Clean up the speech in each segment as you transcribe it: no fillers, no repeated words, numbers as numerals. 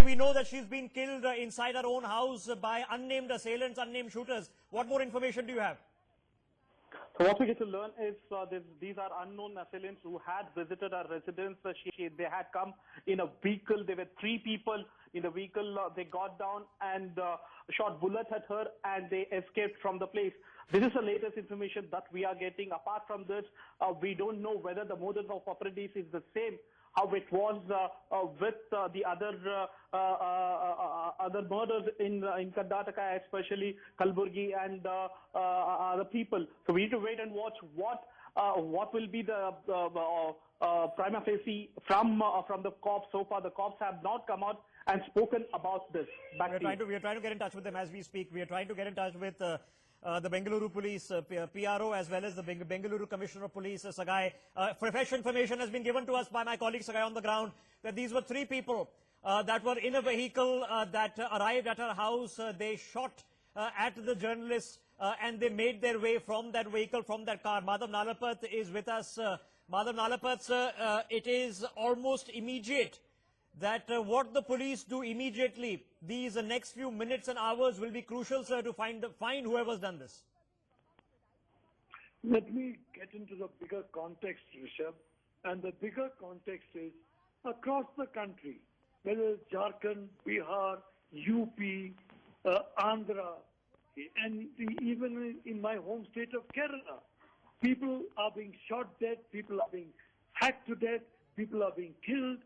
we know that she's been killed inside her own house by unnamed assailants, unnamed shooters. What more information do you have? So what we get to learn is these are unknown assailants who had visited our residence. They had come in a vehicle. There were 3 people in the vehicle. They got down and shot bullets at her, and they escaped from the place. This is the latest information that we are getting. Apart from this, we don't know whether the modus of operandi is the same how it was with the other murders in Karnataka, especially Kalburgi and other people. So we need to wait and watch what will be the prima facie from the cops. So far, the cops have not come out and spoken about this. We are trying to get in touch with them as we speak. We are trying to get in touch with the Bengaluru Police PRO as well as the Bengaluru Commissioner of Police, Sagai. Fresh information has been given to us by my colleague Sagai on the ground that these were 3 people that were in a vehicle that arrived at her house. They shot at the journalists and they made their way from that vehicle, from that car. Madhav Nalapat is with us. Madhav Nalapat, it is almost immediate that what the police do immediately, these next few minutes and hours will be crucial, sir, to find whoever's done this. Let me get into the bigger context, Rishabh. And the bigger context is across the country, whether it's Jharkhand, Bihar, UP, Andhra, and even in my home state of Kerala, people are being shot dead, people are being hacked to death, people are being killed.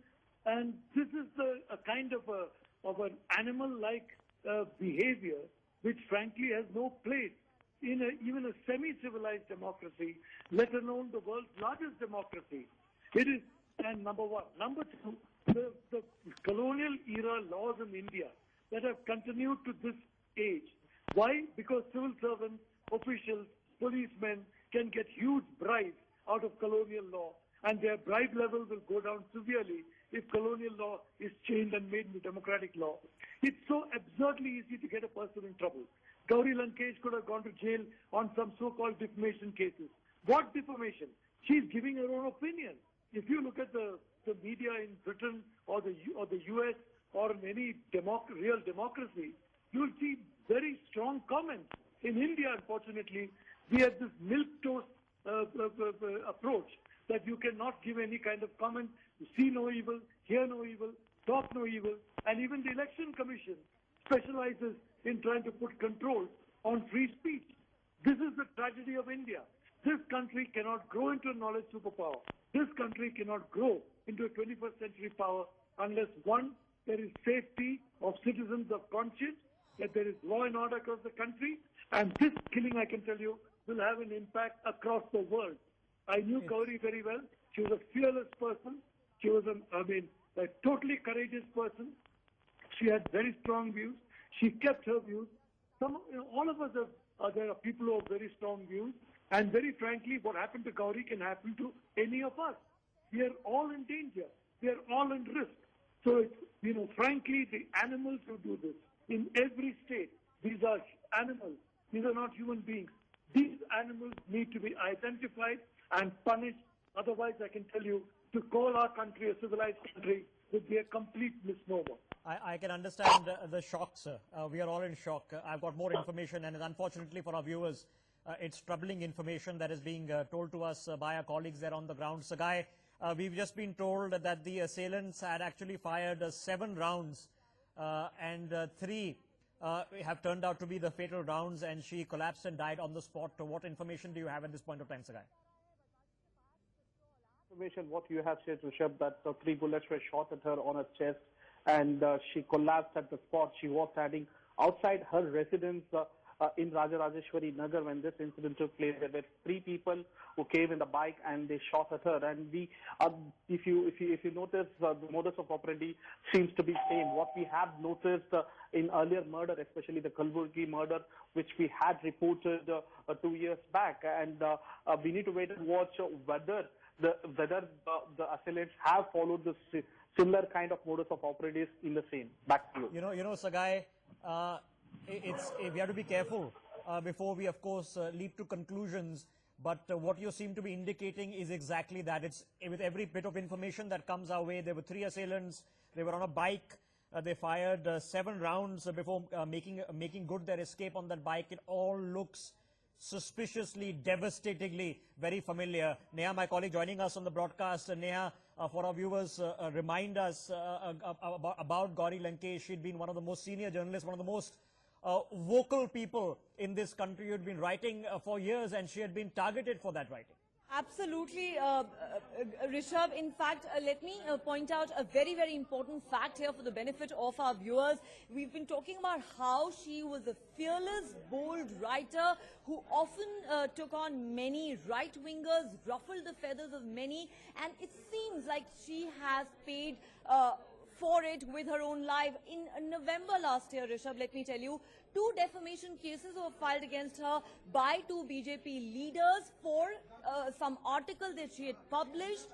And this is a kind of an animal-like behavior, which frankly has no place in even a semi-civilized democracy, let alone the world's largest democracy. It is, and number one. Number two, the colonial era laws in India that have continued to this age. Why? Because civil servants, officials, policemen can get huge bribes out of colonial law, and their bribe level will go down severely if colonial law is changed and made into democratic law. It's so absurdly easy to get a person in trouble. Gauri Lankesh could have gone to jail on some so-called defamation cases. What defamation? She's giving her own opinion. If you look at the media in Britain or the US or in any real democracy, you'll see very strong comments. In India, unfortunately, we have this milquetoast approach that you cannot give any kind of comment, see no evil, hear no evil, talk no evil, and even the Election Commission specializes in trying to put control on free speech. This is the tragedy of India. This country cannot grow into a knowledge superpower. This country cannot grow into a 21st century power unless, one, there is safety of citizens of conscience, that there is law and order across the country, and this killing, I can tell you, will have an impact across the world. I knew Gauri very well. She was a fearless person. She was a totally courageous person. She had very strong views. She kept her views. All of us there are people who have very strong views. And very frankly, what happened to Gauri can happen to any of us. We are all in danger. We are all in risk. So, frankly, the animals who do this in every state, these are animals. These are not human beings. These animals need to be identified and punished. Otherwise, I can tell you, to call our country a civilized country would be a complete misnomer. I can understand the shock, sir. We are all in shock. I've got more information, and unfortunately for our viewers, it's troubling information that is being told to us by our colleagues there on the ground. Sagai, we've just been told that the assailants had actually fired 7 rounds, and 3 have turned out to be the fatal rounds, and she collapsed and died on the spot. What information do you have at this point of time, Sagai? Information what you have said, Rishabh, that 3 bullets were shot at her on her chest, and she collapsed at the spot. She was standing outside her residence in Rajarajeshwari Nagar when this incident took place. There were 3 people who came in the bike and they shot at her. And if you notice, the modus of operandi seems to be same. What we have noticed in earlier murder, especially the Kalburgi murder, which we had reported 2 years back, and we need to wait and watch whether the assailants have followed this similar kind of modus of operandi in the same. Back to you. You know, Sagai, we have to be careful before we, of course, lead to conclusions. But what you seem to be indicating is exactly that. It's with every bit of information that comes our way. There were 3 assailants. They were on a bike. They fired 7 rounds before making good their escape on that bike. It all looks suspiciously, devastatingly very familiar. Neha, my colleague joining us on the broadcast. Neha, for our viewers, remind us about Gauri Lankesh. She'd been one of the most senior journalists, one of the most vocal people in this country who had been writing for years, and she had been targeted for that writing. Absolutely, Rishabh. In fact, let me point out a very, very important fact here for the benefit of our viewers. We've been talking about how she was a fearless, bold writer who often took on many right-wingers, ruffled the feathers of many, and it seems like she has paid for it with her own life. In November last year, Rishabh, let me tell you, 2 defamation cases were filed against her by 2 BJP leaders for some article that she had published.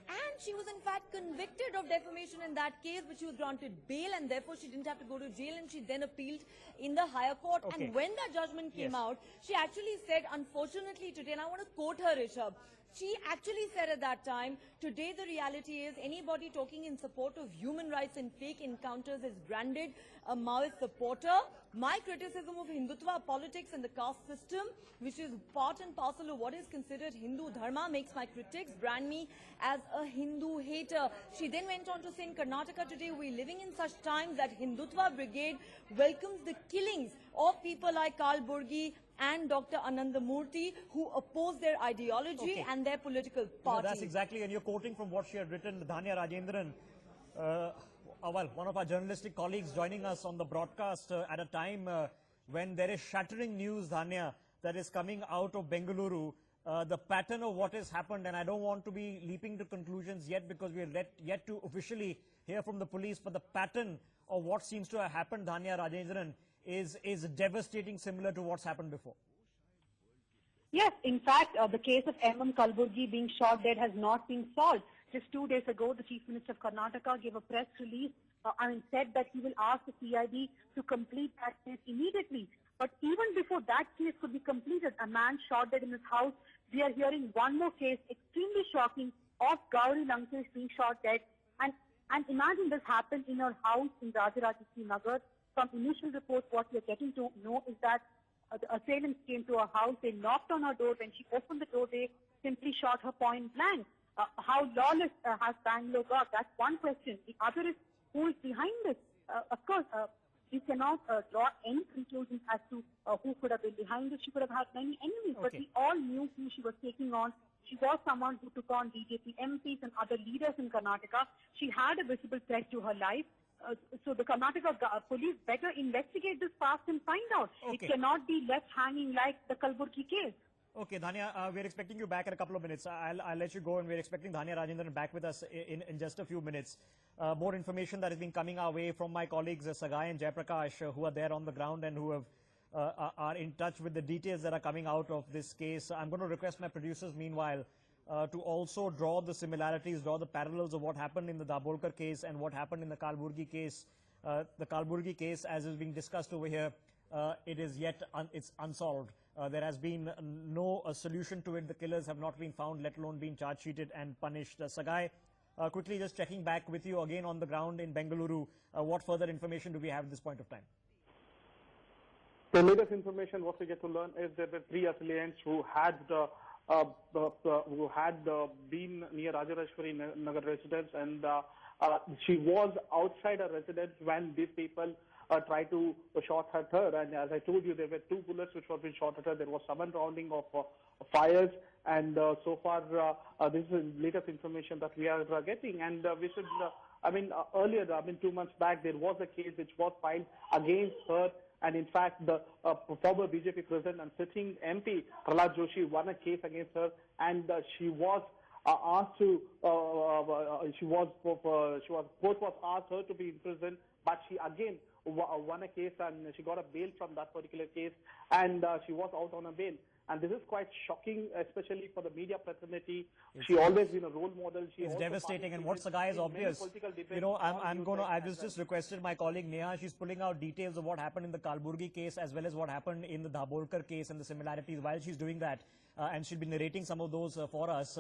And she was in fact convicted of defamation in that case, but she was granted bail and therefore she didn't have to go to jail, and she then appealed in the higher court. Okay. And when that judgment came out, she actually said, unfortunately today, and I want to quote her, Rishabh, she actually said at that time, today the reality is anybody talking in support of human rights and fake encounters is branded a Maoist supporter. My criticism of Hindutva politics and the caste system, which is part and parcel of what is considered Hindu dharma, makes my critics brand me as a Hindu hater. She then went on to say, in Karnataka today, we're living in such times that Hindutva Brigade welcomes the killings of people like Karl Burgi and Dr. Anandamurthy, who oppose their ideology and their political party. That's exactly, and you're quoting from what she had written, Dhanya Rajendran. Well, one of our journalistic colleagues joining us on the broadcast at a time when there is shattering news, Dhanya, that is coming out of Bengaluru. The pattern of what has happened, and I don't want to be leaping to conclusions yet because we are yet to officially hear from the police, but the pattern of what seems to have happened, Dhanya Rajendran, is devastating, similar to what's happened before. Yes, in fact, the case of M.M. Kalburgi being shot dead has not been solved. Just 2 days ago, the Chief Minister of Karnataka gave a press release and said that he will ask the CID to complete that case immediately. But even before that case could be completed, a man shot dead in his house. We are hearing one more case, extremely shocking, of Gauri Lankesh being shot dead. And imagine this happened in her house in Rajarajeshwari Nagar. From initial reports, what we are getting to know is that the assailants came to her house, they knocked on her door. When she opened the door, they simply shot her point blank. How lawless has Bangalore got? That's one question. The other is, who is behind this? Of course, we cannot draw any conclusions as to who could have been behind this. She could have had many enemies, but we all knew who she was taking on. She was someone who took on BJP MPs and other leaders in Karnataka. She had a visible threat to her life. So the Karnataka police better investigate this fast and find out. It cannot be left hanging like the Kalburgi case. Okay, Dhanya, we're expecting you back in a couple of minutes. I'll let you go, and we're expecting Dhanya Rajendran back with us in just a few minutes. More information that has been coming our way from my colleagues Sagai and Jayaprakash, who are there on the ground and who have are in touch with the details that are coming out of this case. I'm going to request my producers, meanwhile, to also draw the similarities, draw the parallels of what happened in the Dabolkar case and what happened in the Kalburgi case. The Kalburgi case, as is being discussed over here, it is yet it's unsolved. There has been no solution to it. The killers have not been found, let alone been charge-sheeted and punished. Sagai, quickly just checking back with you again on the ground in Bengaluru. What further information do we have at this point of time? The latest information, what we get to learn is that the 3 assailants who had been near Rajarajeshwari Nagar residence, and she was outside her residence when these people tried to shot at her. And as I told you, there were 2 bullets which were being shot at her. There was 7 rounding of fires, and so far this is the latest information that we are getting. And we should, earlier, 2 months back, there was a case which was filed against her. And in fact, the former BJP president and sitting MP Prahlad Joshi won a case against her, and she was asked to, court was asked her to be in prison, but she again won a case and she got a bail from that particular case, and she was out on a bail. And this is quite shocking, especially for the media fraternity. She always been a role model. It's devastating, and what Sagai is obvious. You know, I just requested my colleague Neha. She's pulling out details of what happened in the Kalburgi case as well as what happened in the Dabolkar case and the similarities. While she's doing that, and she'll be narrating some of those for us.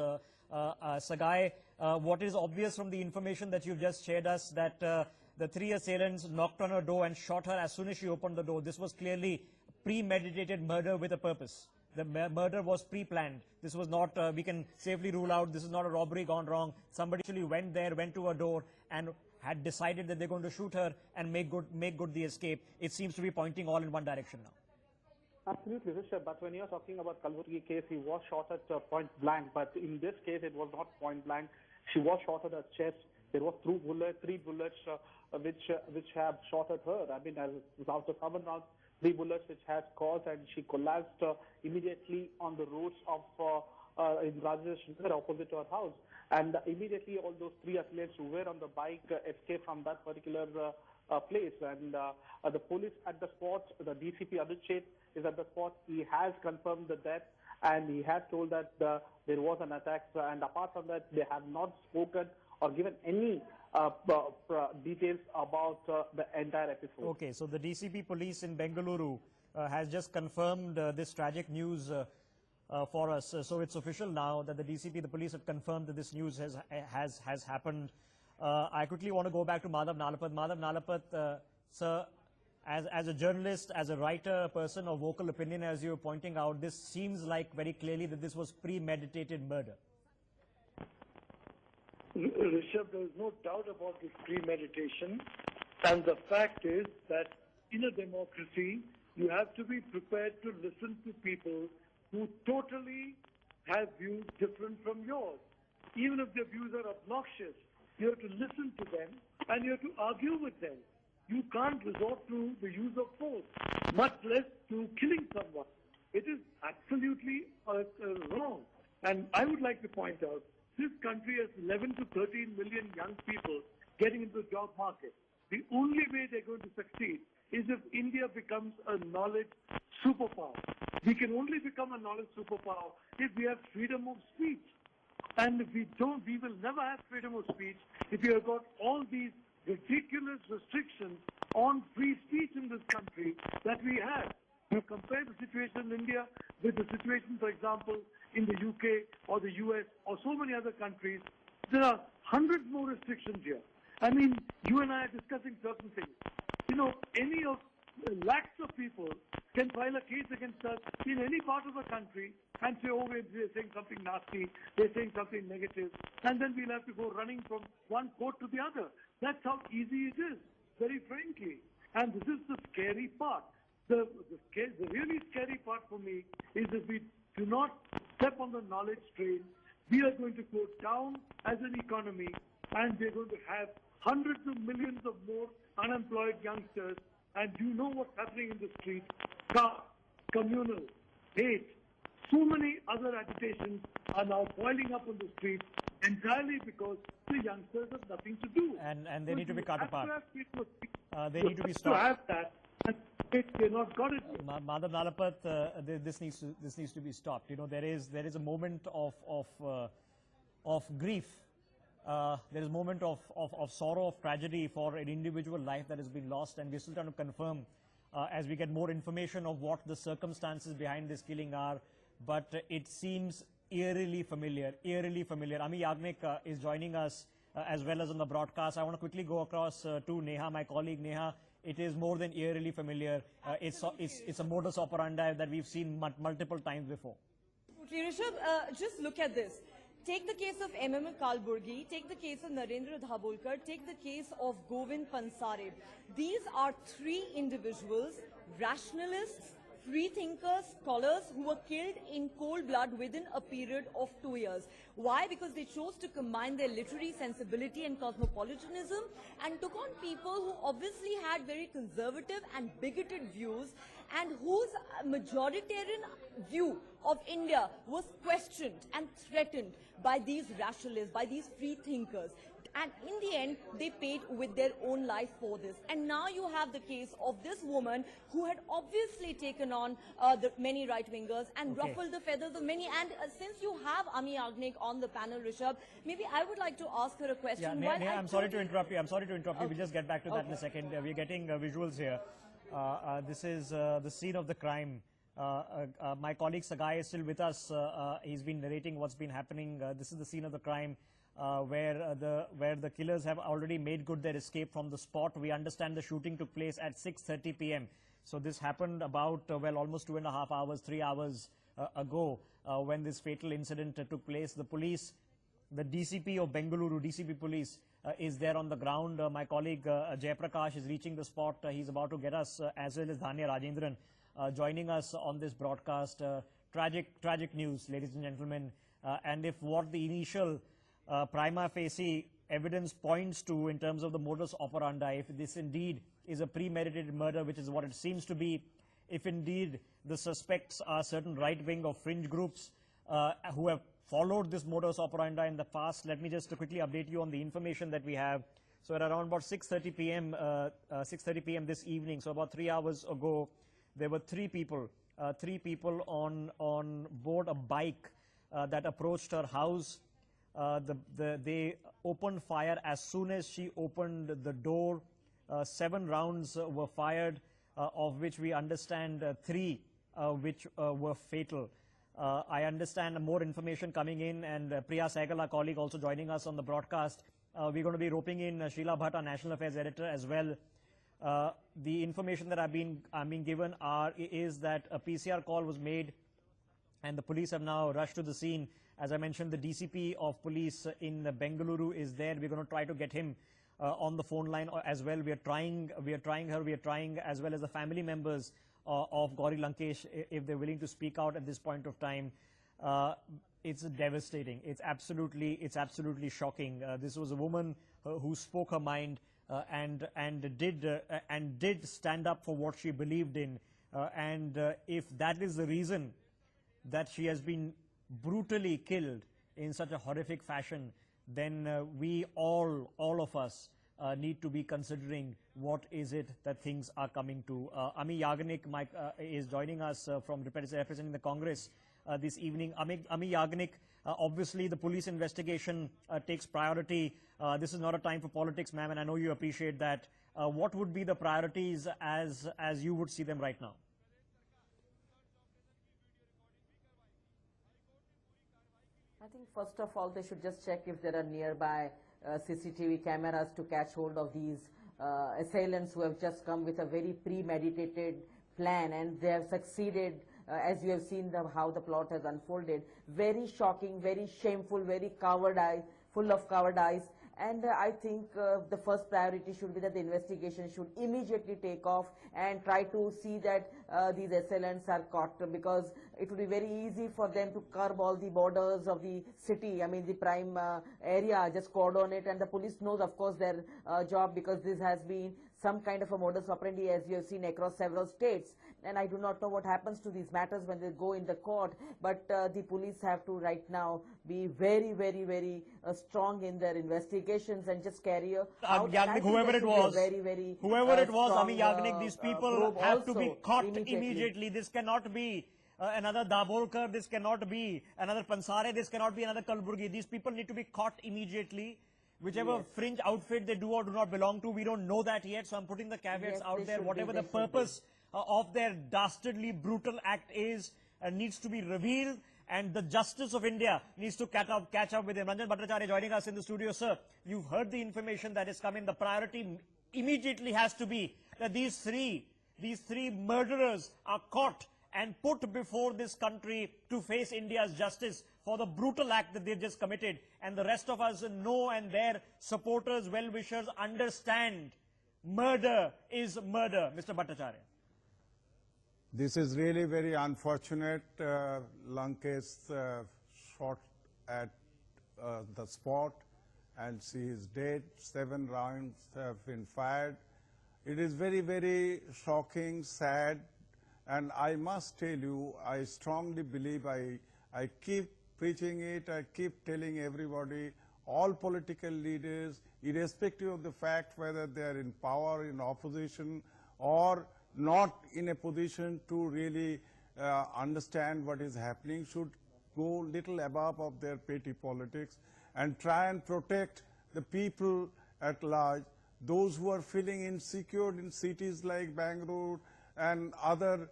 Sagai, what is obvious from the information that you've just shared us, that the three assailants knocked on her door and shot her as soon as she opened the door. This was clearly premeditated murder with a purpose. The murder was pre-planned. This was not, we can safely rule out, this is not a robbery gone wrong. Somebody actually went there, went to her door and had decided that they're going to shoot her and make good the escape. It seems to be pointing all in one direction now. Absolutely, Rishabh. But when you're talking about Kalburgi case, he was shot at point blank. But in this case, it was not point blank. She was shot at her chest. There were three bullets which have shot at her. I mean, as out of 7 rounds, 3 bullets which has caused, and she collapsed immediately on the roads of in Rajeshwar, opposite to her house. And immediately all those 3 athletes who were on the bike escaped from that particular place. And the police at the spot, the DCP Anuchet is at the spot. He has confirmed the death, and he has told that there was an attack. And apart from that, they have not spoken or given any details about the entire episode. Okay, so the DCP police in Bengaluru has just confirmed this tragic news for us. So it's official now that the DCP, the police have confirmed that this news has happened. I quickly want to go back to Madhav Nalapat. Madhav Nalapat, sir, as a journalist, as a writer, a person of vocal opinion, as you're pointing out, this seems like very clearly that this was premeditated murder. Rishabh, there is no doubt about this premeditation. And the fact is that in a democracy, you have to be prepared to listen to people who totally have views different from yours. Even if their views are obnoxious, you have to listen to them and you have to argue with them. You can't resort to the use of force, much less to killing someone. It is absolutely wrong. And I would like to point out, this country has 11 to 13 million young people getting into the job market. The only way they're going to succeed is if India becomes a knowledge superpower. We can only become a knowledge superpower if we have freedom of speech. And if we don't, we will never have freedom of speech if we have got all these ridiculous restrictions on free speech in this country that we have. You compare the situation in India with the situation, for example, in the UK or the US or so many other countries. There are hundreds more restrictions here. I mean, you and I are discussing certain things. You know, any of lakhs of people can file a case against us in any part of the country and say, oh, they're saying something nasty, they're saying something negative, and then we'll have to go running from one court to the other. That's how easy it is, very frankly. And this is the scary part. The really scary part for me is if we do not step on the knowledge train, we are going to go down as an economy, and we're going to have hundreds of millions of more unemployed youngsters. And you know what's happening in the streets: caste, communal, hate. So many other agitations are now boiling up on the streets entirely because the youngsters have nothing to do. And they need to be cut apart. They You need to be have stopped. to have that. And they're not got it. Madhav Nalapat, this needs to be stopped. You know, there is a moment of grief. There is a moment of sorrow, of tragedy for an individual life that has been lost, and we're still trying to confirm as we get more information of what the circumstances behind this killing are. But it seems eerily familiar, Ami Yagnik is joining us as well as on the broadcast. I want to quickly go across to Neha, my colleague. Neha, it is more than eerily familiar. It's a modus operandi that we've seen multiple times before. Rishabh, just look at this. Take the case of M.M. Kalburgi, take the case of Narendra Dhabholkar, take the case of Govind Pansare. These are 3 individuals, rationalists, free thinkers, scholars who were killed in cold blood within a period of 2 years. Why? Because they chose to combine their literary sensibility and cosmopolitanism and took on people who obviously had very conservative and bigoted views and whose majoritarian view of India was questioned and threatened by these rationalists, by these free thinkers. And in the end, they paid with their own life for this. And now you have the case of this woman who had obviously taken on the many right-wingers and ruffled the feathers of many. And since you have Ami Yagnik on the panel, Rishabh, maybe I would like to ask her a question. Yeah, Neha, I'm sorry to interrupt you. Okay. We'll just get back to that in a second. We're getting visuals here. This is the scene of the crime. My colleague Sagai is still with us. He's been narrating what's been happening. This is the scene of the crime. where the killers have already made good their escape from the spot. We understand the shooting took place at 6:30 p.m. So this happened about, well, almost 2.5 hours, 3 hours ago when this fatal incident took place. The police, the DCP of Bengaluru, DCP police, is there on the ground. My colleague Jayaprakash is reaching the spot. He's about to get us, as well as Dhanya Rajendran, joining us on this broadcast. Tragic news, ladies and gentlemen. And if what the initial prima facie evidence points to in terms of the modus operandi, if this indeed is a premeditated murder, which is what it seems to be, if indeed the suspects are certain right-wing or fringe groups who have followed this modus operandi in the past. Let me just quickly update you on the information that we have. So at around about 6:30 p.m. this evening, so about 3 hours ago, there were three people on board a bike that approached her house. They opened fire as soon as she opened the door. 7 rounds were fired, of which we understand 3 which were fatal. I understand more information coming in, and Priya Sehgal, our colleague, also joining us on the broadcast. We're going to be roping in Sheila Bhatt, our National Affairs Editor, as well. The information that I'm being given is that a PCR call was made, and the police have now rushed to the scene. As I mentioned, the DCP of police in Bengaluru is there. We're going to try to get him on the phone line as well. We are trying as well as the family members of Gauri Lankesh, if they're willing to speak out at this point of time. It's devastating. It's absolutely shocking. This was a woman who spoke her mind and did stand up for what she believed in. If that is the reason that she has been brutally killed in such a horrific fashion, then we all of us need to be considering what is it that things are coming to. Ami Yagnik is joining us from representing the Congress this evening. Ami Yagnik, obviously the police investigation takes priority. This is not a time for politics, ma'am, and I know you appreciate that. What would be the priorities as you would see them right now? I think first of all they should just check if there are nearby CCTV cameras to catch hold of these assailants who have just come with a very premeditated plan, and they have succeeded, as you have seen how the plot has unfolded. Very shocking, very shameful, very full of cowardice. And I think the first priority should be that the investigation should immediately take off and try to see that these assailants are caught, because it would be very easy for them to curb all the borders of the city, I mean the prime area, just cordon it, and the police knows, of course, their job, because this has been some kind of a modus operandi, as you have seen, across several states. And I do not know what happens to these matters when they go in the court, but the police have to right now be very, very, very strong in their investigations and just carry out. Yagnik, whoever it was, Ami Yagnik, these people have to be caught immediately. This cannot be another Dabolkar, this cannot be another Pansare, this cannot be another Kalburgi. These people need to be caught immediately. Whichever fringe outfit they do or do not belong to, we don't know that yet, so I'm putting the caveats out there. Whatever the purpose of their dastardly, brutal act is, needs to be revealed, and the justice of India needs to catch up with him. Ranjan Bhattacharya joining us in the studio. Sir, you've heard the information that is coming. The priority immediately has to be that these three murderers are caught and put before this country to face India's justice for the brutal act that they've just committed. And the rest of us know, and their supporters, well-wishers understand murder is murder. Mr. Bhattacharya. This is really very unfortunate. Lankesh shot at the spot, and she is dead. 7 rounds have been fired. It is very, very shocking, sad, and I must tell you, I strongly believe, I keep preaching it, I keep telling everybody, all political leaders, irrespective of the fact whether they are in power, in opposition, or not in a position to really understand what is happening, should go little above of their petty politics and try and protect the people at large, those who are feeling insecure in cities like Bengaluru and other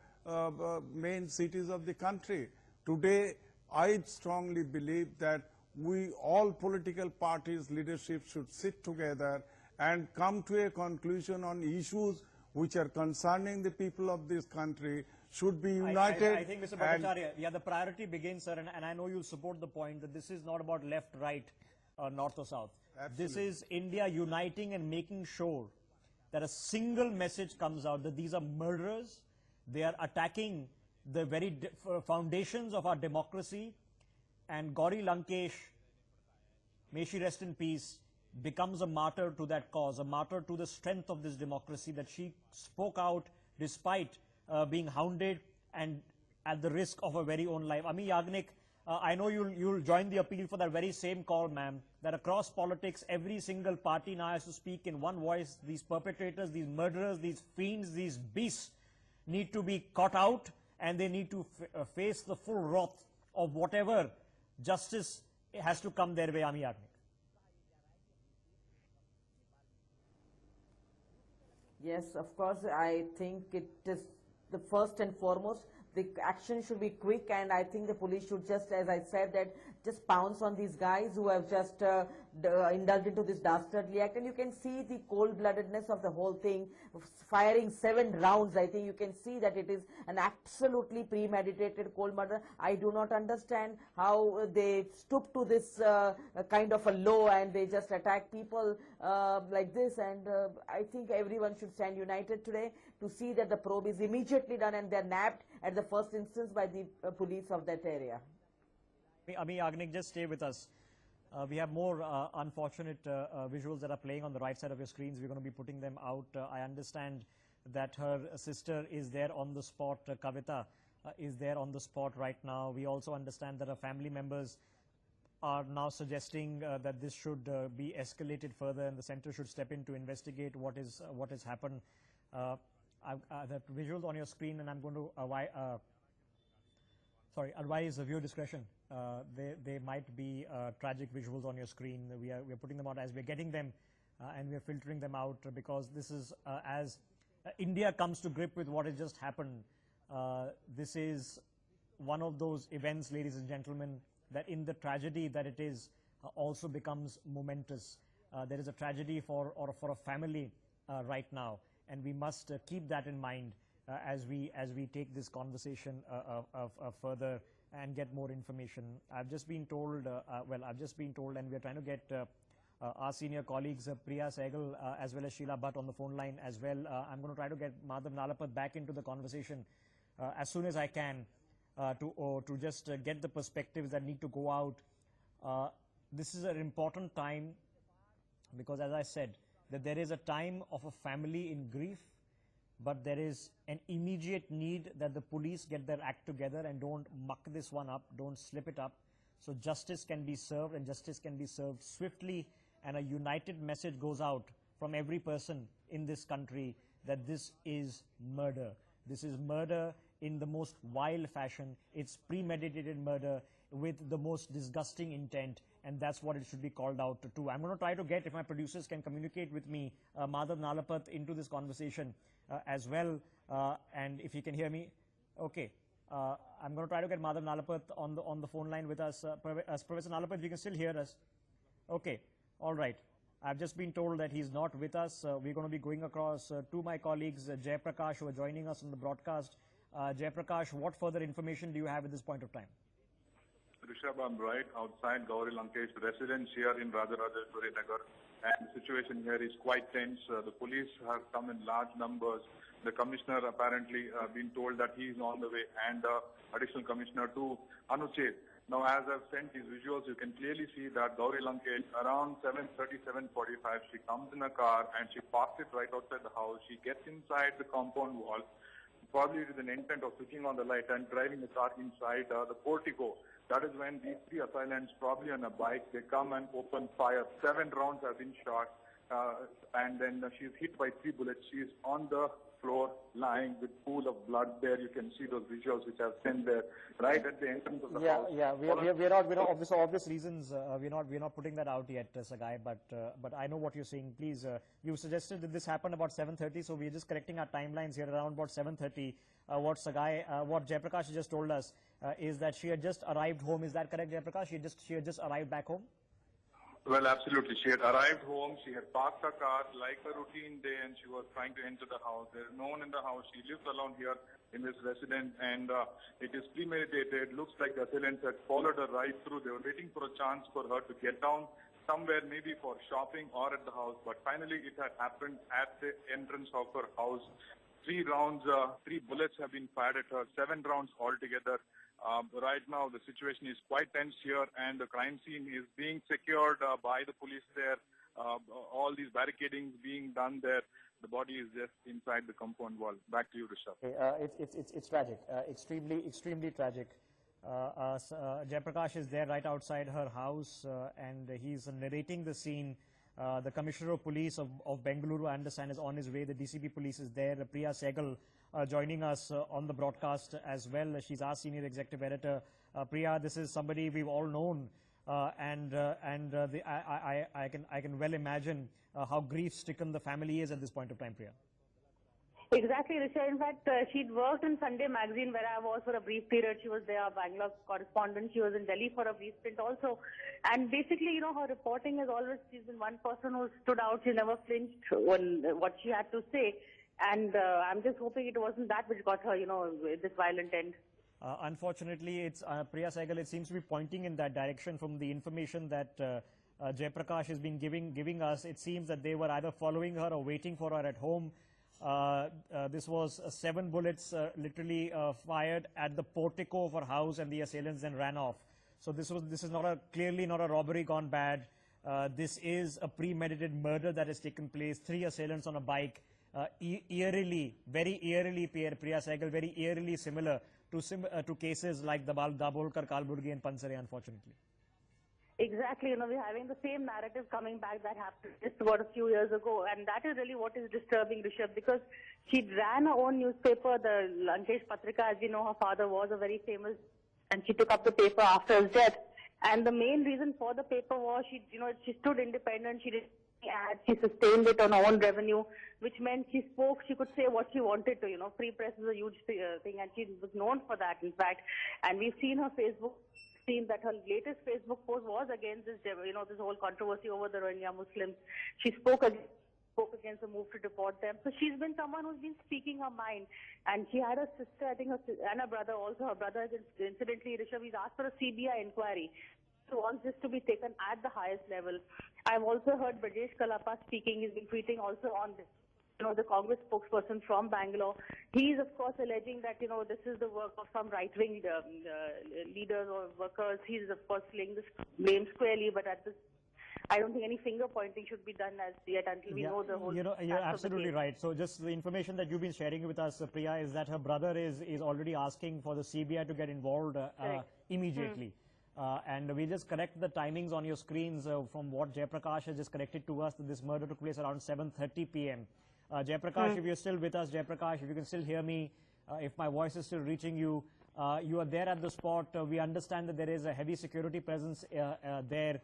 main cities of the country. Today, I strongly believe that all political parties, leadership should sit together and come to a conclusion on issues which are concerning the people of this country, should be united. I think, Mr. Bhattacharya, yeah, the priority begins, sir, and I know you'll support the point that this is not about left, right, north or south. Absolutely. This is India uniting and making sure that a single message comes out that these are murderers. They are attacking the very foundations of our democracy. And Gauri Lankesh, may she rest in peace, becomes a martyr to that cause, a martyr to the strength of this democracy, that she spoke out despite being hounded and at the risk of her very own life. Ami Yagnik, I know you'll join the appeal for that very same call, ma'am, that across politics, every single party now has to speak in one voice. These perpetrators, these murderers, these fiends, these beasts need to be caught out, and they need to face the full wrath of whatever justice has to come their way, Ami Yagnik. Yes, of course, I think it is the first and foremost, the action should be quick, and I think the police should just, as I said, that just pounce on these guys who have just indulged into this dastardly act. And you can see the cold-bloodedness of the whole thing, firing 7 rounds. I think you can see that it is an absolutely premeditated cold murder. I do not understand how they stoop to this kind of a low and they just attack people like this. And I think everyone should stand united today to see that the probe is immediately done and they're nabbed at the first instance by the police of that area. Ami Yagnik, just stay with us. We have more unfortunate visuals that are playing on the right side of your screens. We're going to be putting them out. I understand that her sister is there on the spot. Kavita is there on the spot right now. We also understand that her family members are now suggesting that this should be escalated further and the center should step in to investigate what has happened. The visuals on your screen, and I'm going to advise viewer discretion. They might be tragic visuals on your screen. We are putting them out as we're getting them, and we're filtering them out because this is as India comes to grip with what has just happened. This is one of those events, ladies and gentlemen, that in the tragedy that it is also becomes momentous. There is a tragedy for a family right now, and we must keep that in mind as we take this conversation further and get more information. I've just been told, and we're trying to get our senior colleagues Priya Sehgal as well as Sheila Bhatt on the phone line as well. I'm going to try to get Madhav Nalapat back into the conversation as soon as I can to just get the perspectives that need to go out. This is an important time because, as I said, that there is a time of a family in grief, but there is an immediate need that the police get their act together and don't muck this one up, don't slip it up, so justice can be served, and justice can be served swiftly, and a united message goes out from every person in this country that this is murder. This is murder in the most vile fashion. It's premeditated murder with the most disgusting intent, and that's what it should be called out to. I'm going to try to get, if my producers can communicate with me, Madhav Nalapat into this conversation as well, and if you can hear me, okay. I'm going to try to get Madhav Nalapat on the phone line with us. Professor Nalapat, if you can still hear us. Okay, all right. I've just been told that he's not with us. We're going to be going across to my colleagues, Jay Prakash, who are joining us on the broadcast. Jay Prakash, what further information do you have at this point of time? Rishabh, I'm right outside Gauri Lankesh residence here in Rajarajeshwari Nagar, and the situation here is quite tense. The police have come in large numbers. The commissioner apparently been told that he is on the way, and additional commissioner to Anuchet. Now, as I've sent these visuals, you can clearly see that Gauri Lankesh, around 7:30, 7:45, she comes in a car and she parks it right outside the house. She gets inside the compound wall, probably with an intent of switching on the light and driving the car inside the portico. That is when these 3 assailants, probably on a bike, they come and open fire. 7 rounds have been shot. and then she's hit by 3 bullets. She's on the floor, lying with pool of blood there. You can see those visuals which I've sent there, right at the entrance of the house. We're not for obvious reasons. We're not putting that out yet, Sagai. But I know what you're saying. Please, you suggested that this happened about 7:30, so we're just correcting our timelines here around about 7:30. What Jayaprakash just told us is that she had just arrived home. Is that correct, Jayaprakash? She had just arrived back home. Well, absolutely. She had arrived home, she had parked her car like a routine day, and she was trying to enter the house. There is no one in the house. She lives alone here in this residence, and it is premeditated. Looks like the assailants had followed her right through. They were waiting for a chance for her to get down somewhere, maybe for shopping or at the house. But finally, it had happened at the entrance of her house. 3 rounds, 3 bullets have been fired at her, 7 rounds altogether. Right now, the situation is quite tense here, and the crime scene is being secured by the police there. All these barricadings being done there. The body is just inside the compound wall. Back to you, Rishabh. It's tragic, extremely tragic. Jayaprakash is there right outside her house, and he's narrating the scene. The Commissioner of Police of Bengaluru, I understand, is on his way. The DCP police is there. Priya Sehgal joining us on the broadcast as well. She's our senior executive editor. Priya, this is somebody we've all known, and I can well imagine how grief-stricken the family is at this point of time, Priya. Exactly, Risha. In fact, she'd worked in Sunday magazine where I was for a brief period. She was there, Bangalore correspondent. She was in Delhi for a brief stint also. And basically, you know, her reporting has always, she's been one person who stood out. She never flinched when what she had to say. And I'm just hoping it wasn't that which got her, you know, this violent end. Unfortunately, it's Priya Sehgal. It seems to be pointing in that direction from the information that Jayaprakash has been giving us. It seems that they were either following her or waiting for her at home. This was 7 bullets literally fired at the portico of her house, and the assailants then ran off. So this is clearly not a robbery gone bad. This is a premeditated murder that has taken place. 3 assailants on a bike, very eerily, Priya Sehgal, very eerily similar to cases like the Dabolkar, Kalburgi and Pansare, unfortunately. Exactly, you know, we're having the same narrative coming back that happened just about a few years ago, and that is really what is disturbing, Rishabh, because she ran her own newspaper, the Lankesh Patrika. As you know, her father was a very famous, and she took up the paper after his death. And the main reason for the paper was she stood independent. She didn't add, she sustained it on her own revenue, which meant she spoke. She could say what she wanted to. You know, free press is a huge thing, and she was known for that, in fact. And we've seen her Facebook. That her latest Facebook post was against this, you know, this whole controversy over the Rohingya Muslims. She spoke against the move to deport them. So she's been someone who's been speaking her mind. And she had a sister, I think, and a brother also. Her brother, incidentally, Rishabh, he's asked for a CBI inquiry. He wants this to be taken at the highest level. I've also heard Brajesh Kalapa speaking. He's been tweeting also on this. You know, the Congress spokesperson from Bangalore. He is, of course, alleging that, you know, this is the work of some right-wing leaders or workers. He is, of course, laying this blame squarely, but at this, I don't think any finger-pointing should be done as yet until we know the whole... You know, you're absolutely right. So just the information that you've been sharing with us, Priya, is that her brother is already asking for the CBI to get involved immediately. And we just correct the timings on your screens from what Jayaprakash has just corrected to us, that this murder took place around 7:30 p.m. Jayaprakash, if you're still with us, Jayaprakash, if you can still hear me, if my voice is still reaching you, you are there at the spot. We understand that there is a heavy security presence there.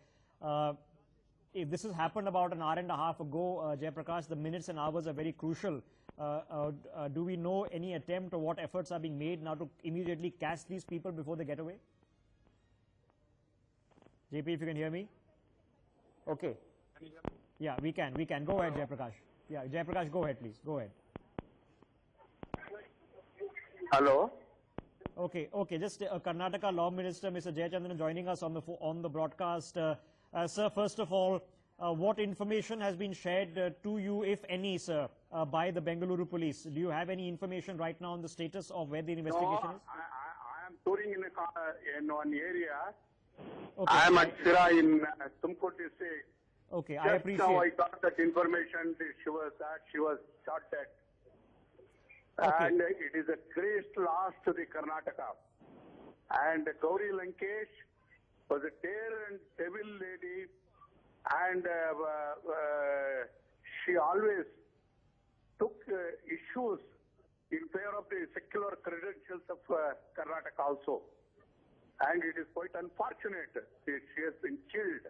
If this has happened about an hour and a half ago, Jayaprakash, the minutes and hours are very crucial. Do we know any attempt or what efforts are being made now to immediately catch these people before they get away? JP, if you can hear me? Okay. Yeah, we can. Go ahead, Jayaprakash. Yeah, Jayaprakash, go ahead, please. Go ahead. Hello. Okay. Just Karnataka Law Minister, Mr. Jayachandran, joining us on the broadcast. Sir, first of all, what information has been shared to you, if any, sir, by the Bengaluru police? Do you have any information right now on the status of where the investigation is? I am touring in one area. Okay. I am at Sira in Tumkur district. Okay, Just I appreciate. now I got that information. She was shot dead. Okay. And it is a great loss to the Karnataka. And Gauri Lankesh was a dare and devil lady, and she always took issues in favor of the secular credentials of Karnataka also. And it is quite unfortunate that she has been killed.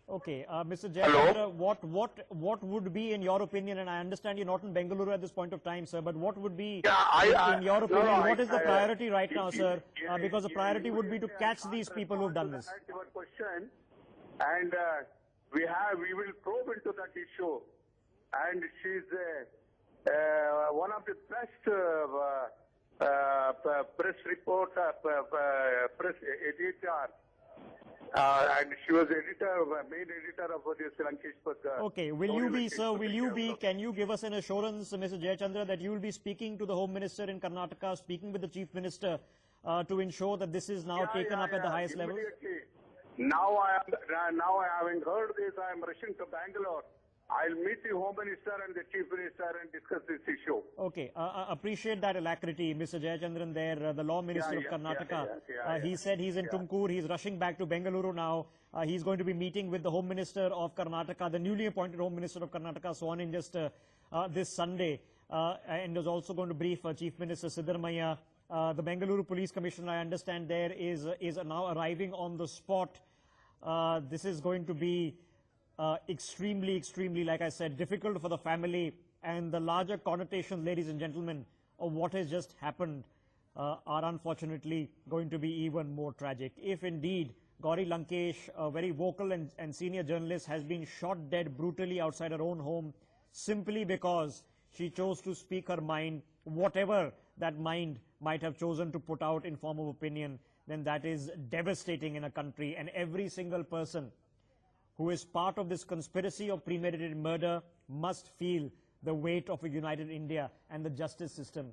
Okay, Mr. Jayachandra, what would be, in your opinion, and I understand you're not in Bengaluru at this point of time, sir, but what would be, in your opinion, what is the priority right now, sir? Because the priority would be to catch these people who've done this. Your question, and we will probe into that issue. And she's one of the best press reporter, press editor. And she was main editor of this Lankesh book. Okay, will you be, sir, can you give us an assurance, Mr. Jayachandra, that you will be speaking to the Home Minister in Karnataka, speaking with the Chief Minister to ensure that this is now taken up at the highest level? Now having heard this, I am rushing to Bangalore. I'll meet the Home Minister and the Chief Minister and discuss this issue. Okay, appreciate that alacrity, Mr. Jayachandran there, the Law Minister of Karnataka. He said he's in Tumkur, he's rushing back to Bengaluru now. He's going to be meeting with the Home Minister of Karnataka, the newly appointed Home Minister of Karnataka, sworn in just this Sunday, and is also going to brief Chief Minister Siddaramaiah. The Bengaluru Police Commissioner, I understand there, is now arriving on the spot. This is going to be extremely, like I said, difficult for the family, and the larger connotations, ladies and gentlemen, of what has just happened are unfortunately going to be even more tragic. If indeed Gauri Lankesh, a very vocal and senior journalist, has been shot dead brutally outside her own home simply because she chose to speak her mind, whatever that mind might have chosen to put out in form of opinion, then that is devastating in a country, and every single person who is part of this conspiracy of premeditated murder must feel the weight of a united India and the justice system.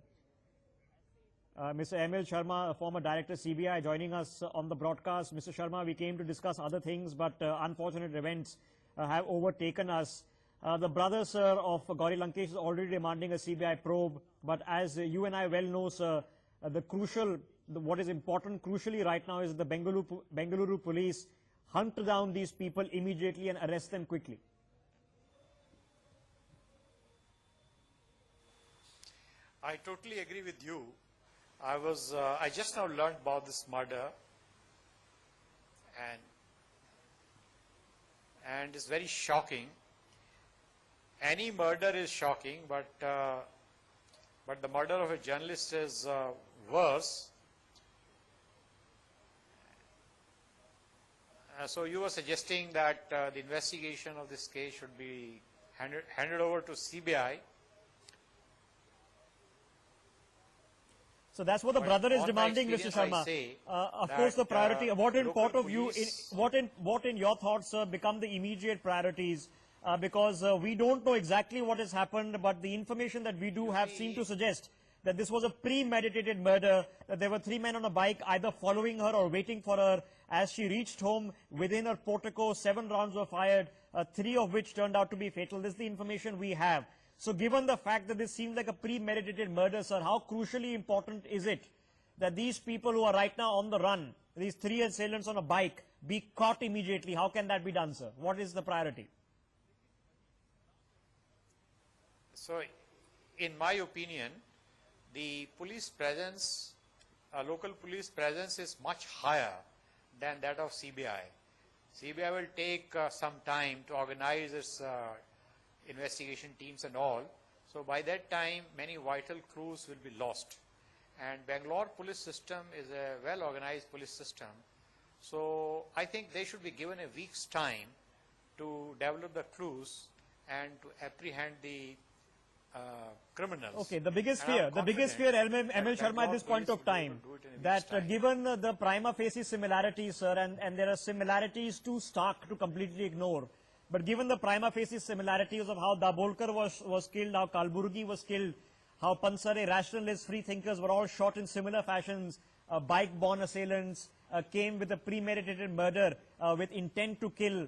Mr. Emil Sharma, a former director CBI, joining us on the broadcast. Mr. Sharma, we came to discuss other things, but unfortunate events have overtaken us. The brother, sir, of Gauri Lankesh is already demanding a CBI probe, but as you and I well know, sir, what is important crucially right now is the Bengaluru police hunt down these people immediately and arrest them quickly. I totally agree with you. I just now learned about this murder, and it's very shocking. Any murder is shocking, but the murder of a journalist is worse. So you were suggesting that the investigation of this case should be handed over to CBI. So that's what the brother is demanding, Mr. Sharma. Of course, the priority. What in your thoughts, sir, become the immediate priorities? Because we don't know exactly what has happened, but the information that we do have seem to suggest that this was a premeditated murder, that there were 3 men on a bike either following her or waiting for her. As she reached home, within her portico, 7 rounds were fired, 3 of which turned out to be fatal. This is the information we have. So given the fact that this seems like a premeditated murder, sir, how crucially important is it that these people who are right now on the run, these 3 assailants on a bike, be caught immediately? How can that be done, sir? What is the priority? So, in my opinion, the police presence, local police presence is much higher than that of CBI. CBI will take some time to organize its investigation teams and all. So by that time, many vital clues will be lost. And Bangalore police system is a well-organized police system. So I think they should be given a week's time to develop the clues and to apprehend the criminals. Okay, the biggest fear, ML Sharma, at this point of time, that given the prima facie similarities, sir, and there are similarities too stark to completely ignore, but given the prima facie similarities of how Dabolkar was killed, how Kalburgi was killed, how Pansare, rationalists, free thinkers were all shot in similar fashions, bike-borne assailants came with a premeditated murder with intent to kill,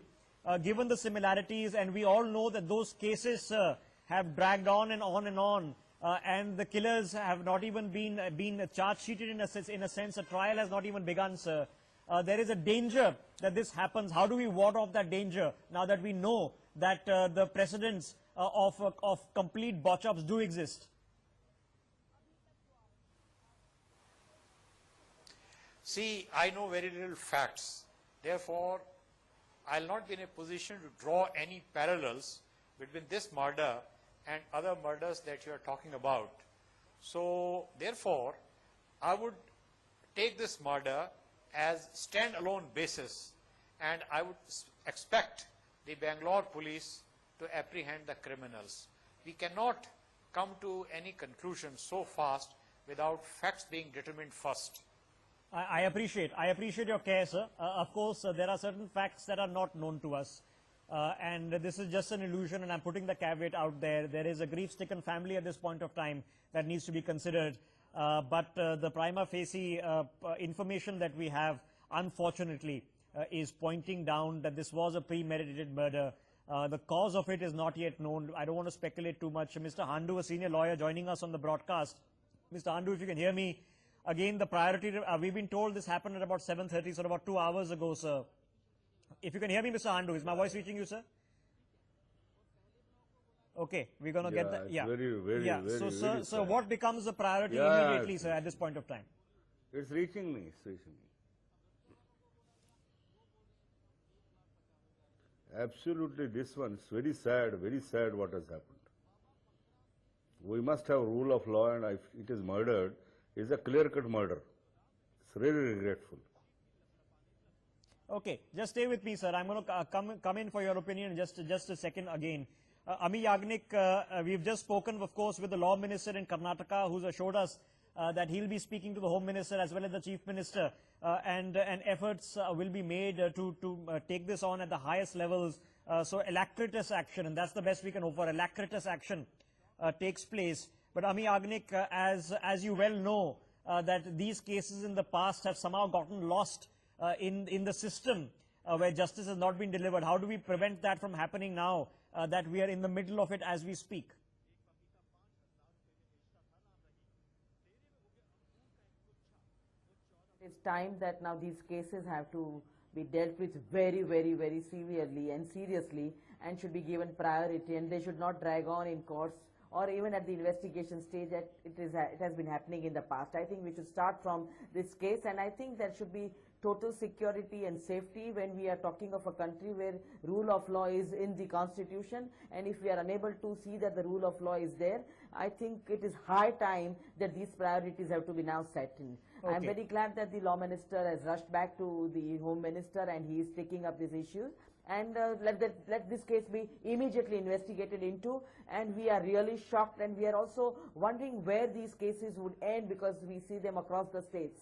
given the similarities, and we all know that those cases have dragged on and on and on, and the killers have not even been charge-sheeted in a sense. A trial has not even begun, sir. there is a danger that this happens. How do we ward off that danger now that we know that the precedents of complete botch-ups do exist? See, I know very little facts. Therefore, I'll not be in a position to draw any parallels between this murder and other murders that you are talking about. So, therefore, I would take this murder as stand-alone basis, and I would expect the Bangalore police to apprehend the criminals. We cannot come to any conclusion so fast without facts being determined first. I appreciate your care, sir. Of course, there are certain facts that are not known to us. And this is just an illusion, and I'm putting the caveat out there. There is a grief-stricken family at this point of time that needs to be considered. But the prima facie information that we have, unfortunately, is pointing down that this was a premeditated murder. The cause of it is not yet known. I don't want to speculate too much. Mr. Handu, a senior lawyer, joining us on the broadcast. Mr. Handu, if you can hear me. Again, the priority, we've been told this happened at about 7:30, so about 2 hours ago, sir. If you can hear me, Mr. Handu, is my voice reaching you, sir? Okay, we're going to get that. Yeah, so, sir, so what becomes the priority immediately, sir, at this point of time? It's reaching me, Absolutely, this one is very sad what has happened. We must have rule of law, and if it is murdered, it's a clear-cut murder. It's really regretful. Okay, just stay with me, sir. I'm going to come in for your opinion in just a second again. Ami Yagnik, we've just spoken, of course, with the law minister in Karnataka, who's assured us that he'll be speaking to the home minister as well as the chief minister, and efforts will be made to take this on at the highest levels. So alacritous action, and that's the best we can hope for. Alacritous action takes place. But Ami Yagnik, as you well know, that these cases in the past have somehow gotten lost in the system where justice has not been delivered. How do we prevent that from happening now that we are in the middle of it as we speak? It's time that now these cases have to be dealt with very, very, very severely and seriously, and should be given priority, and they should not drag on in courts or even at the investigation stage that it has been happening in the past. I think we should start from this case, and I think there should be total security and safety when we are talking of a country where rule of law is in the constitution, and if we are unable to see that the rule of law is there, I think it is high time that these priorities have to be now set in. Okay. I am very glad that the law minister has rushed back to the home minister and he is taking up this issue. And let this case be immediately investigated into, and we are really shocked, and we are also wondering where these cases would end, because we see them across the states,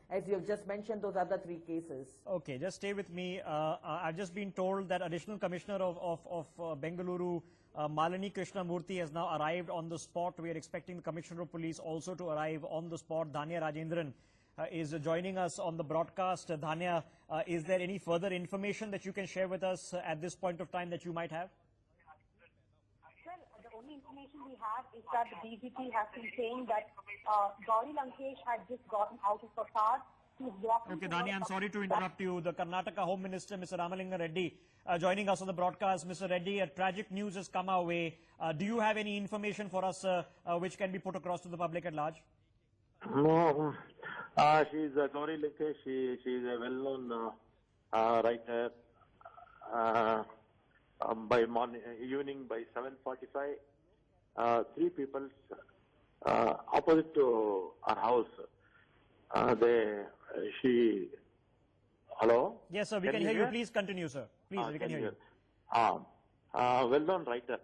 as you have just mentioned those other 3 cases. Okay, just stay with me. I've just been told that Additional Commissioner of Bengaluru, Malini Krishnamurthy, has now arrived on the spot. We are expecting the Commissioner of Police also to arrive on the spot. Dhanya Rajendran is joining us on the broadcast. Dhanya, is there any further information that you can share with us at this point of time that you might have? Well, the only information we have is that the DGP has been saying that Gauri Lankesh had just gotten out of her car. She's walking. Okay, Dhanya, I'm sorry to interrupt you. The Karnataka Home Minister, Mr. Ramalinga Reddy, joining us on the broadcast. Mr. Reddy, tragic news has come our way. Do you have any information for us which can be put across to the public at large? No. She's Gauri Lankesh. She is a well-known writer. By evening by 7:45, 3 people opposite to our house. Hello? Yes, sir. We can hear you. Please continue, sir. Please, we can hear you. Well-known writer,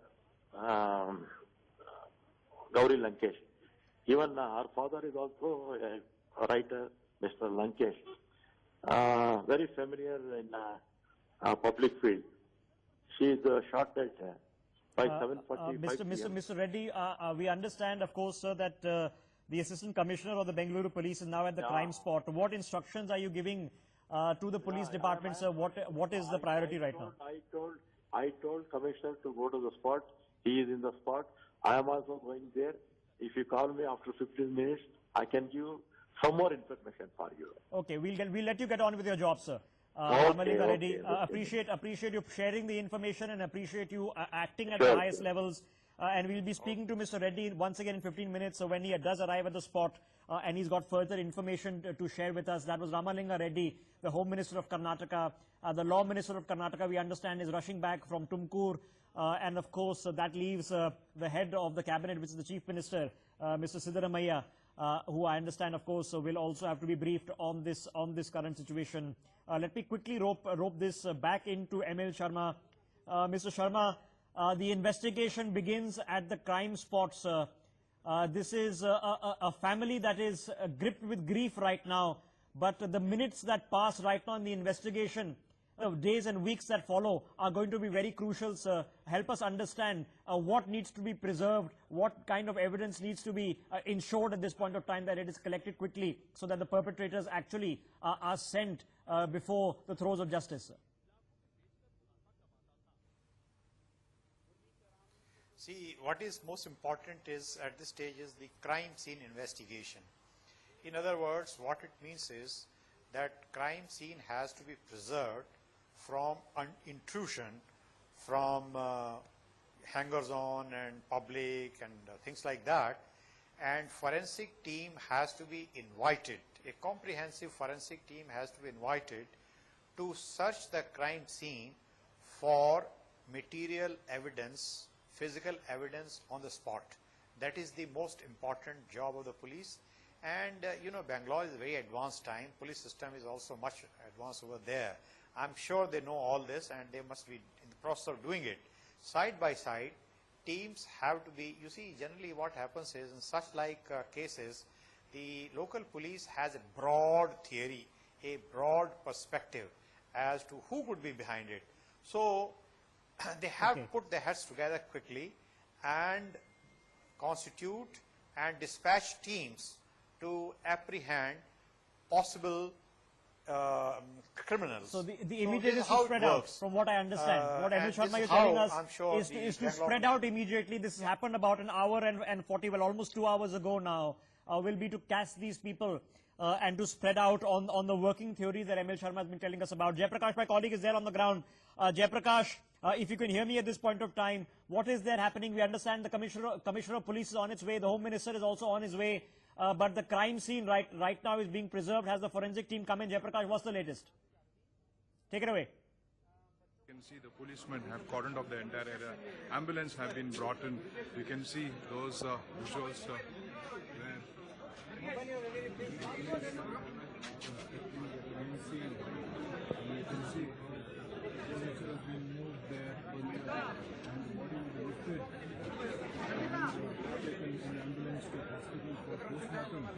Gauri Lankesh. Even her father is also a writer, Mr. Lankesh. Very familiar in public field. She is shot at by 7:45 Mr. Reddy, we understand, of course, sir, that the Assistant Commissioner of the Bengaluru Police is now at the crime spot. What instructions are you giving to the police department, sir? What is the priority right now? I told Commissioner to go to the spot. He is in the spot. I am also going there. If you call me after 15 minutes, I can give some more information for you. Okay, we'll let you get on with your job, sir. Okay, Ramalinga Reddy, okay. appreciate you sharing the information and appreciate you acting at Sure, the highest sir. levels. And we'll be speaking to Mr. Reddy once again in 15 minutes. So when he does arrive at the spot and he's got further information to share with us. That was Ramalinga Reddy, the Home Minister of Karnataka. The Law Minister of Karnataka, we understand, is rushing back from Tumkur. And of course, that leaves the head of the cabinet, which is the Chief Minister, Mr. Siddaramaiah, who I understand, of course, will also have to be briefed on this current situation. Let me quickly rope this back into ML Sharma. Mr. Sharma, the investigation begins at the crime spots. This is a family that is gripped with grief right now, but the minutes that pass right now in the investigation, days and weeks that follow, are going to be very crucial, sir. Help us understand what needs to be preserved, what kind of evidence needs to be ensured at this point of time, that it is collected quickly so that the perpetrators actually are sent before the throes of justice, sir. See, what is most important is at this stage is the crime scene investigation. In other words, what it means is that crime scene has to be preserved from intrusion from hangers-on and public and things like that, and forensic team has to be invited. A comprehensive forensic team has to be invited to search the crime scene for material evidence, physical evidence on the spot. That is the most important job of the police. And you know, Bangalore is a very advanced time. Police system is also much advanced over there. I'm sure they know all this and they must be in the process of doing it. Side by side, teams have to be, you see, generally what happens is in such like cases, the local police has a broad theory, a broad perspective as to who could be behind it. So they have to put their heads together quickly and constitute and dispatch teams to apprehend possible criminals. So the immediate is to how spread it out, works. from what I understand. What And Emil this Sharma is is telling how us I'm sure is the to spread out immediately. This has happened about an hour and 40, well, almost 2 hours ago now. Will be to catch these people and to spread out on the working theory that Emil Sharma has been telling us about. Jayaprakash, my colleague, is there on the ground. Jayaprakash, if you can hear me at this point of time, what is there happening? We understand the Commissioner of Police is on its way. The Home Minister is also on his way. But the crime scene right now is being preserved. Has the forensic team come in? Jayaprakash, what's the latest? Take it away. You can see the policemen have cordoned off the entire area. Ambulance have been brought in. You can see those visuals where you can see furniture has been moved there and the body will be lifted and taken in ambulance to hospital for postmortem.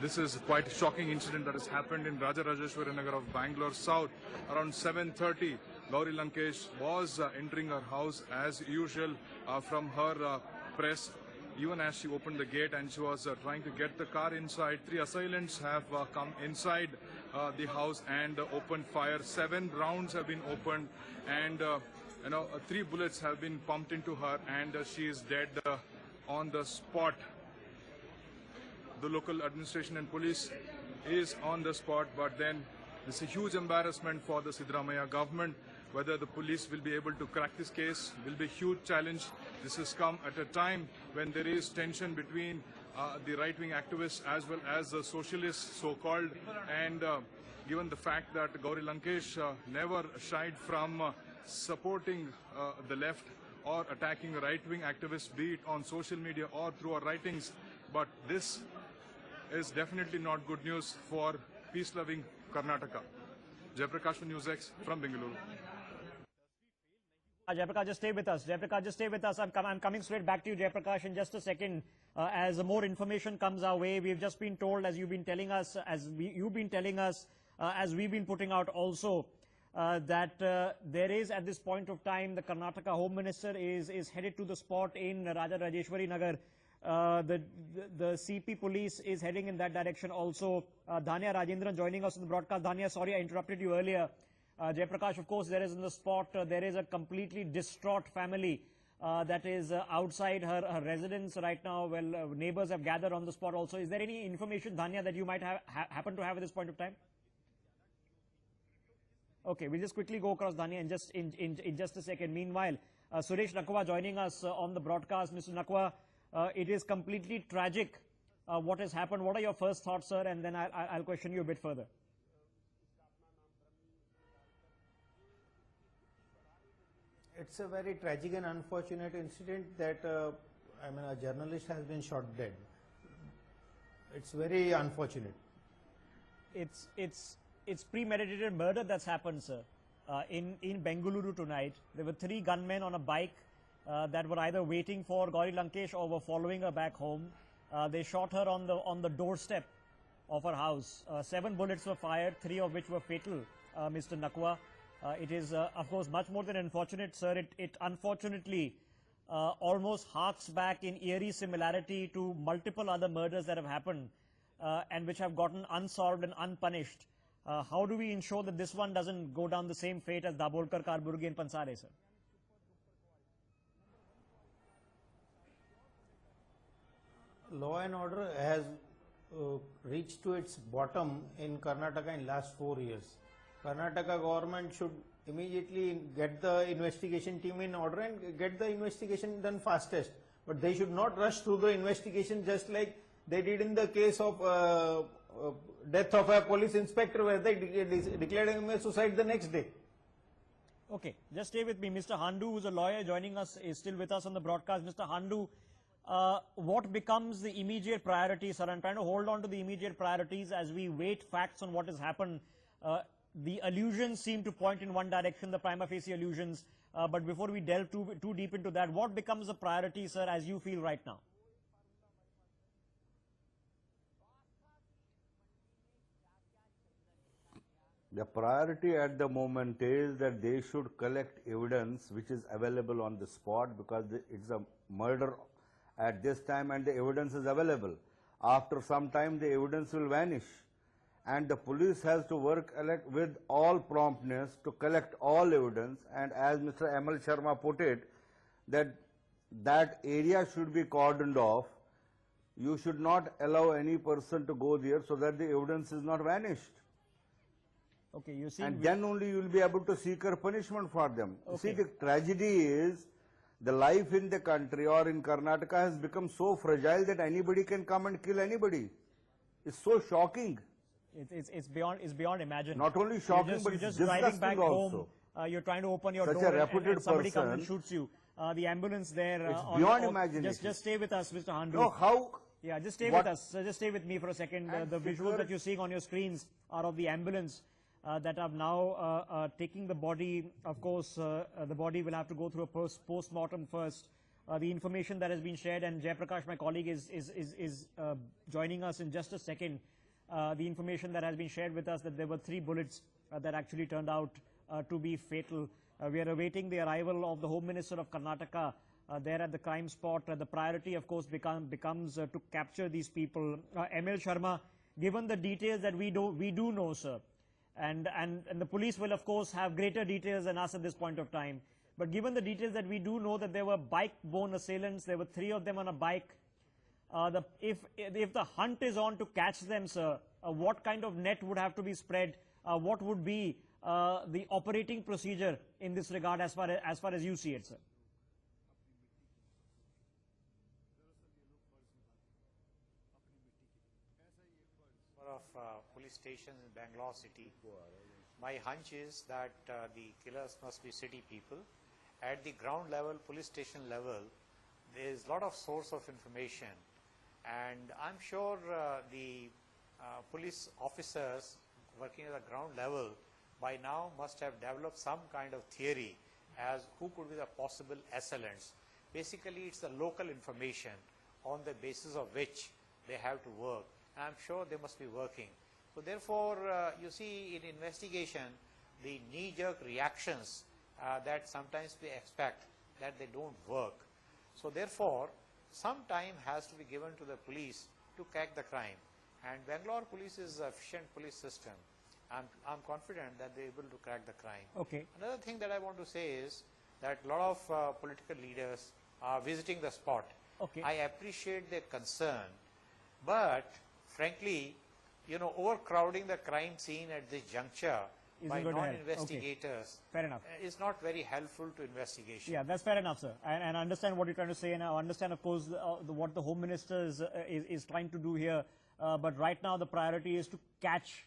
This is quite a shocking incident that has happened in Rajarajeshwari Nagar of Bangalore South. Around 7:30, Gauri Lankesh was entering her house as usual from her press. Even as she opened the gate and she was trying to get the car inside, 3 assailants have come inside the house and opened fire. 7 rounds have been opened and 3 bullets have been pumped into her and she is dead on the spot. The local administration and police is on the spot, but then this is a huge embarrassment for the Siddaramaiah government. Whether the police will be able to crack this case will be a huge challenge. This has come at a time when there is tension between the right-wing activists as well as the socialists, so-called, and given the fact that Gauri Lankesh never shied from supporting the left or attacking right-wing activists, be it on social media or through our writings, but this is definitely not good news for peace-loving Karnataka. Jayaprakash for NewsX from Bengaluru. Jayaprakash, just stay with us. Jayaprakash, just stay with us. I'm coming straight back to you, Jayaprakash, in just a second. As more information comes our way, we've just been told, as you've been telling us, as we've been putting out also, that there is, at this point of time, the Karnataka Home Minister is headed to the spot in Rajarajeshwari Nagar. The CP police is heading in that direction also. Dhanya Rajendran joining us on the broadcast. Dhanya, sorry I interrupted you earlier. Jayaprakash, of course, there is in the spot, there is a completely distraught family. that is outside her residence right now. Well, neighbors have gathered on the spot also. Is there any information, Dhanya, that you might happen to have at this point of time? Okay, we'll just quickly go across, Dhanya, in just a second. Meanwhile, Suresh Nakwa joining us on the broadcast. Mr. Nakwa, it is completely tragic what has happened. What are your first thoughts, sir? And then I'll question you a bit further. It's a very tragic and unfortunate incident that a journalist has been shot dead. It's very unfortunate. It's premeditated murder that's happened, sir. In Bengaluru tonight, there were 3 gunmen on a bike that were either waiting for Gauri Lankesh or were following her back home. They shot her on the doorstep of her house. 7 bullets were fired, 3 of which were fatal, Mr. Nakwa. It is, of course, much more than unfortunate, sir. It unfortunately almost harks back in eerie similarity to multiple other murders that have happened and which have gotten unsolved and unpunished. How do we ensure that this one doesn't go down the same fate as Dabolkar, Karburgi and Pansare, sir? Law and order has reached to its bottom in Karnataka in last 4 years. Karnataka government should immediately get the investigation team in order and get the investigation done fastest. But they should not rush through the investigation just like they did in the case of death of a police inspector, where they declared him a suicide the next day. Okay, just stay with me. Mr. Handu, who's a lawyer joining us, is still with us on the broadcast. Mr. Handu, what becomes the immediate priority, sir? I'm trying to hold on to the immediate priorities as we wait facts on what has happened. The allusions seem to point in one direction, the prima facie allusions. But before we delve too deep into that, what becomes the priority, sir, as you feel right now? The priority at the moment is that they should collect evidence which is available on the spot, because it's a murder at this time and the evidence is available. After some time, the evidence will vanish. And the police has to work with all promptness to collect all evidence. And as Mr. M.L. Sharma put it, that area should be cordoned off. You should not allow any person to go there so that the evidence is not vanished. Okay, you see, and then only you will be able to seek a punishment for them. Okay. See, the tragedy is the life in the country or in Karnataka has become so fragile that anybody can come and kill anybody. It's so shocking. It's beyond imagining. Not only shocking, but you're just disgusting driving back also. home. You're trying to open your Such door a reputed and somebody comes and person. shoots you. The ambulance there. It's beyond imagination. Just stay with us, Mr. Handu. No, how? Yeah, just stay with us. Just stay with me for a second. The visuals that you're seeing on your screens are of the ambulance that are now taking the body. Of course, the body will have to go through a post-mortem first. The information that has been shared, and Jayaprakash, my colleague, is joining us in just a second. The information that has been shared with us, that there were 3 bullets that actually turned out to be fatal. We are awaiting the arrival of the Home Minister of Karnataka there at the crime spot. The priority, of course, becomes to capture these people. M.L. Sharma, given the details that we do know, sir, and the police will, of course, have greater details than us at this point of time. But given the details that we do know, that there were bike-borne assailants, there were 3 of them on a bike. If the hunt is on to catch them, sir, what kind of net would have to be spread? What would be the operating procedure in this regard, as far as you see it, sir? Of police stations in Bangalore city. My hunch is that the killers must be city people. At the ground level, police station level, there is a lot of source of information, and I'm sure the police officers working at the ground level by now must have developed some kind of theory as who could be the possible assailants. Basically, it's the local information on the basis of which they have to work. I'm sure they must be working. So therefore, you see in investigation, the knee-jerk reactions that sometimes we expect that they don't work. So therefore, some time has to be given to the police to crack the crime. And Bangalore police is an efficient police system. I'm confident that they're able to crack the crime. Okay. Another thing that I want to say is, that a lot of political leaders are visiting the spot. Okay. I appreciate their concern, but frankly, you know, overcrowding the crime scene at this juncture by non-investigators Fair enough. is not very helpful to investigation. Yeah, that's fair enough, sir. And I understand what you're trying to say, and I understand, of course, what the Home Minister is trying to do here. But right now, the priority is to catch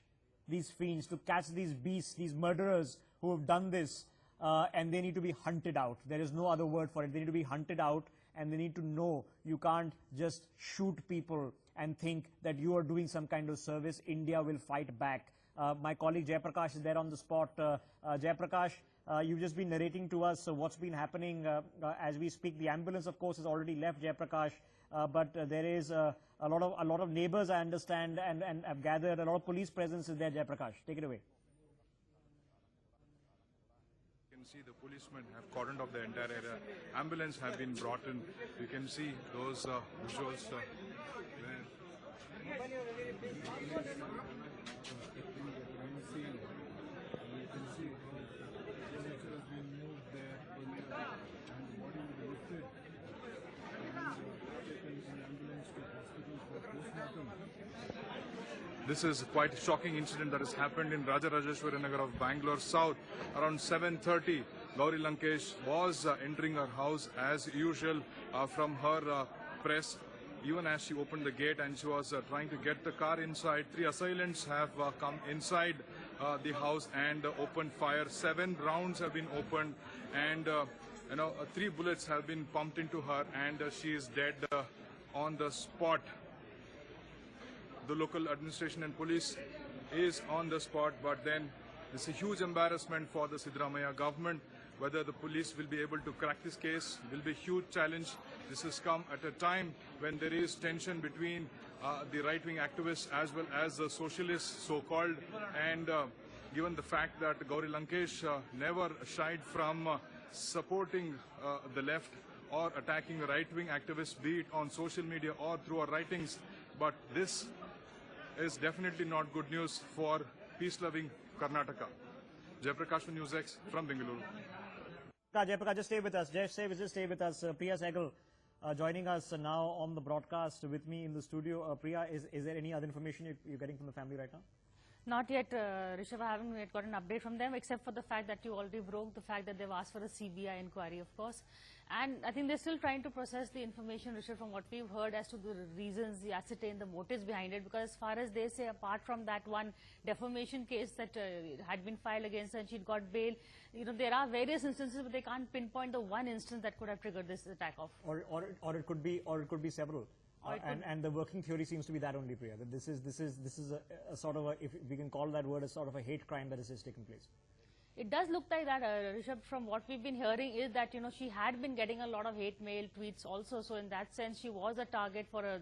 these fiends, to catch these beasts, these murderers who have done this, and they need to be hunted out. There is no other word for it. They need to be hunted out, and they need to know you can't just shoot people and think that you are doing some kind of service. India will fight back. My colleague Jayaprakash is there on the spot. Jayaprakash, you've just been narrating to us what's been happening as we speak. The ambulance, of course, has already left, Jayaprakash, but there is a lot of neighbors, I understand, and have gathered. A lot of police presence is there, Jayaprakash. Take it away. You can see the policemen have cordoned off the entire area. Ambulance have been brought in. You can see those visuals where this is quite a shocking incident that has happened in Rajarajeshwari Nagar of Bangalore South. Around 7:30, Gauri Lankesh was entering her house as usual from her press. Even as she opened the gate and she was trying to get the car inside, 3 assailants have come inside the house and opened fire. 7 rounds have been opened, and 3 bullets have been pumped into her, and she is dead on the spot. The local administration and police is on the spot, but then it's a huge embarrassment for the Siddaramaiah government. Whether the police will be able to crack this case will be a huge challenge. This has come at a time when there is tension between the right-wing activists as well as the socialists, so-called, and given the fact that Gauri Lankesh never shied from supporting the left or attacking right-wing activists, be it on social media or through her writings. But this is definitely not good news for peace-loving Karnataka. Jayaprakash for NewsX from Bengaluru. Jayaprakash, just stay with us. Just stay with us. Priya Sehgal joining us now on the broadcast with me in the studio. Priya, is there any other information you're getting from the family right now? Not yet, Rishabh. I haven't yet got an update from them, except for the fact that you already broke the fact that they've asked for a CBI inquiry, of course. And I think they're still trying to process the information, Rishabh, from what we've heard as to the reasons, the ascertain, the motives behind it. Because as far as they say, apart from that one defamation case that had been filed against her and she'd got bail, there are various instances, but they can't pinpoint the one instance that could have triggered this attack off. Or it could be several. And the working theory seems to be that only, Priya. That this is a sort of if we can call that word, a sort of a hate crime that has taken place. It does look like that, Rishabh. From what we've been hearing is that she had been getting a lot of hate mail tweets also. So in that sense, she was a target for a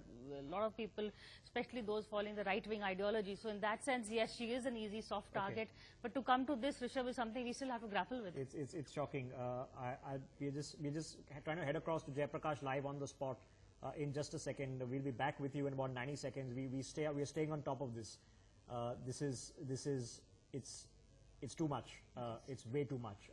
lot of people, especially those following the right-wing ideology. So in that sense, yes, she is an easy, soft target. Okay. But to come to this, Rishabh, is something we still have to grapple with. It's shocking. We're just trying to head across to Jayaprakash live on the spot. In just a second, we'll be back with you in about 90 seconds. We're staying on top of this. It's too much. It's way too much.